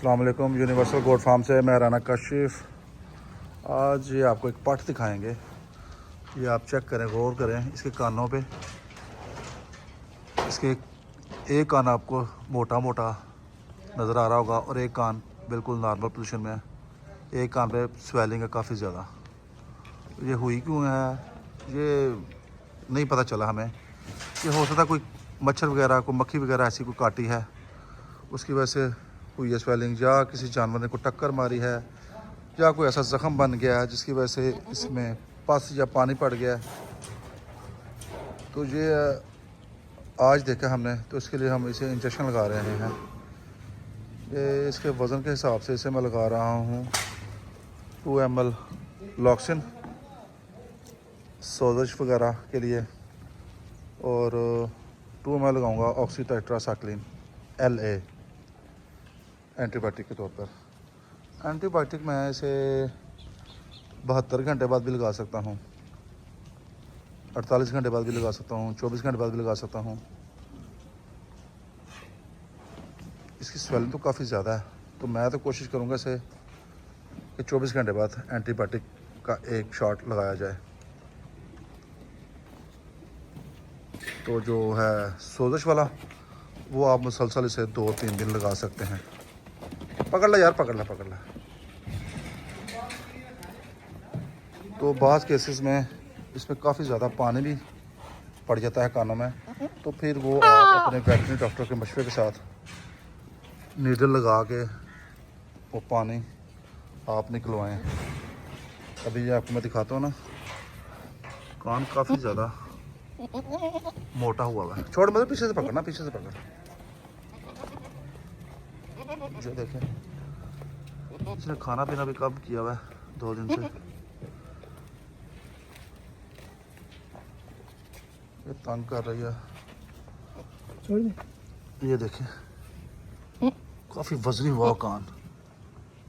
अस्सलाम वालेकुम। Universal goat farm से मैं राना काशिफ। आज ये आपको एक पट दिखाएंगे। ये आप चेक करें, गौर करें इसके कानों पे। इसके एक कान आपको मोटा मोटा नज़र आ रहा होगा और एक कान बिल्कुल नॉर्मल पोजीशन में है। एक कान पे स्वेलिंग है काफ़ी ज़्यादा। ये हुई क्यों है ये नहीं पता चला हमें। ये हो सकता है कोई मच्छर वगैरह, कोई मक्खी वगैरह ऐसी कोई काटी है, उसकी वजह से हुई है स्वेलिंग, या किसी जानवर ने को टक्कर मारी है, या कोई ऐसा ज़ख़म बन गया है जिसकी वजह से इसमें पस या पानी पड़ गया है। तो ये आज देखा हमने, तो इसके लिए हम इसे इंजेक्शन लगा रहे हैं। ये इसके वज़न के हिसाब से इसे मैं लगा रहा हूँ 2 ml लॉक्सिन सोजश वगैरह के लिए, और 2 ml लगाऊंगा ऑक्सीटेट्रासाइक्लिन LA एंटीबायोटिक के तौर पर। एंटीबायोटिक मैं इसे 72 घंटे बाद भी लगा सकता हूँ, 48 घंटे बाद भी लगा सकता हूँ, 24 घंटे बाद भी लगा सकता हूँ। इसकी स्वेलिंग तो काफ़ी ज़्यादा है, तो मैं तो कोशिश करूँगा इसे कि 24 घंटे बाद एंटीबायोटिक का एक शॉट लगाया जाए। तो जो है सोजश वाला, वो आप मुसलसल इसे 2-3 दिन लगा सकते हैं। पकड़ ला यार, पकड़ ला। तो बाज़ केसेस में इसमें काफ़ी ज़्यादा पानी भी पड़ जाता है कानों में, तो फिर वो आप अपने वेटरनरी डॉक्टर के मशवरे के साथ नीडल लगा के वो पानी आप निकलवाएं। अभी ये आपको मैं दिखाता हूँ ना, कान काफ़ी ज़्यादा मोटा हुआ है। छोड़, मतलब पीछे से पकड़ना, पीछे से पकड़। जो देखें, इसने खाना पीना भी कम किया हुआ है 2 दिन से। ये तंग कर रही है। ये देखें, काफ़ी वजनी हुआ कान,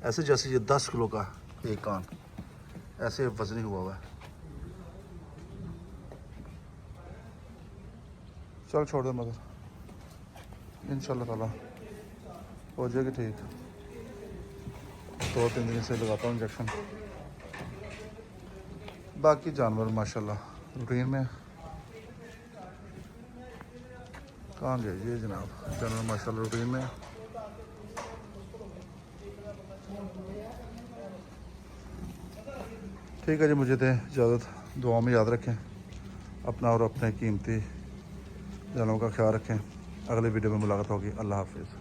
ऐसे जैसे ये 10 किलो का एक कान, ऐसे वजनी हुआ है। चल छोड़ दे, मगर इंशाल्लाह ताला हो जाएगी ठीक। 2-3 दिन से लगाता हूँ इंजेक्शन। बाकी जानवर माशाल्लाह रूटीन में। कहाँ गए ये जनाब, जानवर माशाल्लाह रूटीन में। ठीक है जी, मुझे दें इजाज़त। दुआ में याद रखें अपना और अपने कीमती जानवरों का ख्याल रखें। अगले वीडियो में मुलाकात होगी। अल्लाह हाफिज़।